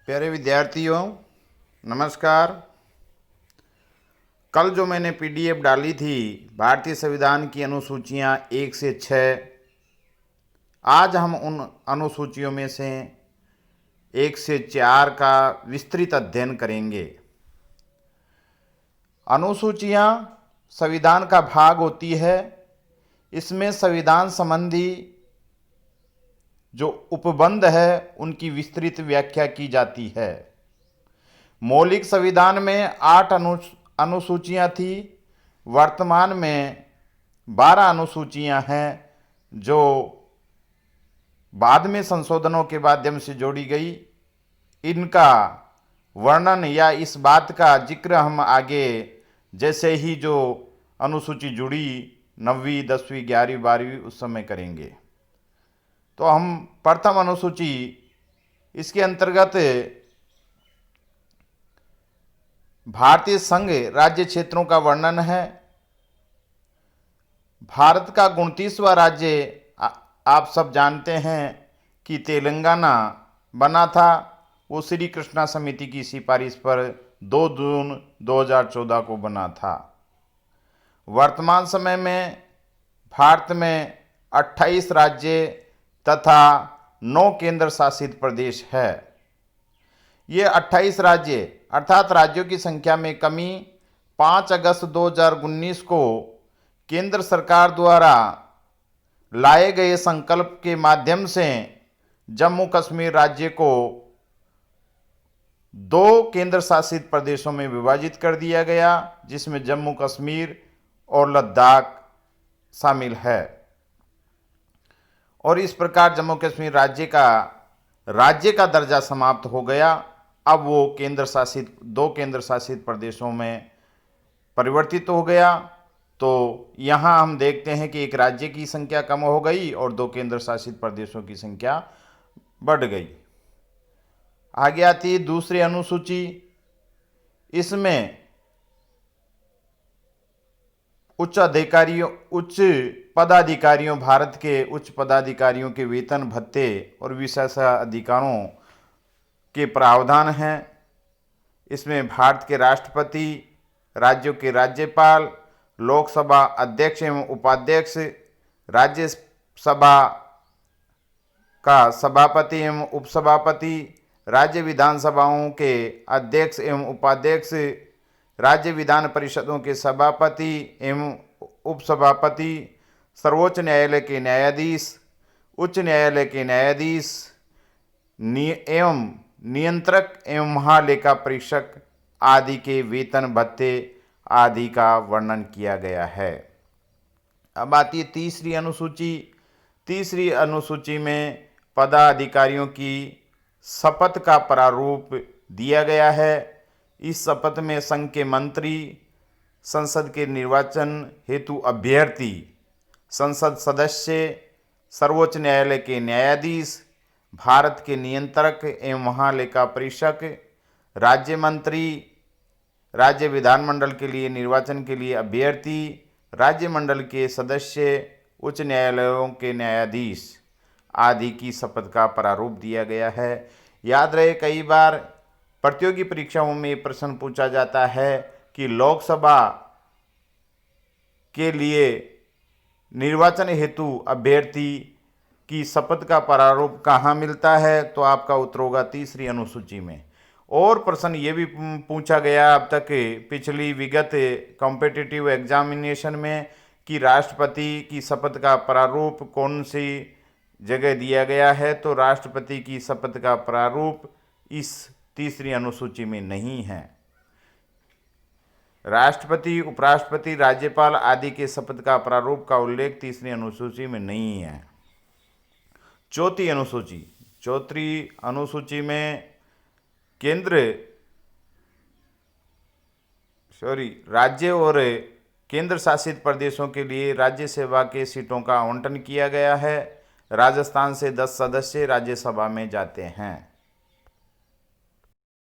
प्यारे विद्यार्थियों, नमस्कार। कल जो मैंने पीडीएफ डाली थी भारतीय संविधान की अनुसूचियां 1 से 6, आज हम उन अनुसूचियों में से 1 से 4 का विस्तृत अध्ययन करेंगे। अनुसूचियां संविधान का भाग होती है। इसमें संविधान संबंधी जो उपबंध है उनकी विस्तृत व्याख्या की जाती है। मौलिक संविधान में 8 अनुसूचियां थी। वर्तमान में 12 अनुसूचियां हैं जो बाद में संशोधनों के माध्यम से जोड़ी गई। इनका वर्णन या इस बात का जिक्र हम आगे जैसे ही जो अनुसूची जुड़ी 9वीं 10वीं 11वीं 12वीं उस समय करेंगे। तो हम प्रथम अनुसूची, इसके अंतर्गत भारतीय संघ राज्य क्षेत्रों का वर्णन है। भारत का 29वां राज्य आप सब जानते हैं कि तेलंगाना बना था। वो श्री कृष्णा समिति की सिफारिश पर 2 जून 2014 को बना था। वर्तमान समय में भारत में 28 राज्य तथा 9 केंद्र शासित प्रदेश है। ये 28 राज्य अर्थात राज्यों की संख्या में कमी 5 अगस्त 2019 को केंद्र सरकार द्वारा लाए गए संकल्प के माध्यम से जम्मू कश्मीर राज्य को 2 केंद्र शासित प्रदेशों में विभाजित कर दिया गया, जिसमें जम्मू कश्मीर और लद्दाख शामिल है। और इस प्रकार जम्मू कश्मीर राज्य का दर्जा समाप्त हो गया। अब वो 2 केंद्र शासित प्रदेशों में परिवर्तित हो गया। तो यहाँ हम देखते हैं कि एक राज्य की संख्या कम हो गई और 2 केंद्र शासित प्रदेशों की संख्या बढ़ गई। आगे आती है दूसरी अनुसूची। इसमें उच्च पदाधिकारियों, भारत के उच्च पदाधिकारियों के वेतन, भत्ते और विशेषाधिकारों के प्रावधान हैं। इसमें भारत के राष्ट्रपति, राज्यों के राज्यपाल, लोकसभा अध्यक्ष एवं उपाध्यक्ष, राज्यसभा का सभापति एवं उपसभापति, राज्य विधानसभाओं के अध्यक्ष एवं उपाध्यक्ष, राज्य विधान परिषदों के सभापति एवं उपसभापति, सर्वोच्च न्यायालय के न्यायाधीश, उच्च न्यायालय के न्यायाधीश एवं नियंत्रक एवं महालेखा परीक्षक आदि के वेतन, भत्ते आदि का वर्णन किया गया है। अब आती है तीसरी अनुसूची। तीसरी अनुसूची में पदाधिकारियों की शपथ का प्रारूप दिया गया है। इस शपथ में संघ के मंत्री, संसद के निर्वाचन हेतु अभ्यर्थी, संसद सदस्य, सर्वोच्च न्यायालय के न्यायाधीश, भारत के नियंत्रक एवं महालेखा परीक्षक, राज्य मंत्री, राज्य विधानमंडल के लिए निर्वाचन के लिए अभ्यर्थी, राज्य मंडल के सदस्य, उच्च न्यायालयों के न्यायाधीश आदि की शपथ का प्रारूप दिया गया है। याद रहे, कई बार प्रतियोगी परीक्षाओं में प्रश्न पूछा जाता है कि लोकसभा के लिए निर्वाचन हेतु अभ्यर्थी की शपथ का प्रारूप कहाँ मिलता है, तो आपका उत्तर होगा तीसरी अनुसूची में। और प्रश्न ये भी पूछा गया अब तक पिछली विगत कॉम्पिटिटिव एग्जामिनेशन में कि राष्ट्रपति की शपथ का प्रारूप कौन सी जगह दिया गया है, तो राष्ट्रपति की शपथ का प्रारूप इस तीसरी अनुसूची में नहीं है। राष्ट्रपति, उपराष्ट्रपति, राज्यपाल आदि के शपथ का प्रारूप का उल्लेख तीसरी अनुसूची में नहीं है। चौथी अनुसूची में राज्य और केंद्र शासित प्रदेशों के लिए राज्यसभा के सीटों का आवंटन किया गया है। राजस्थान से 10 सदस्य राज्यसभा में जाते हैं।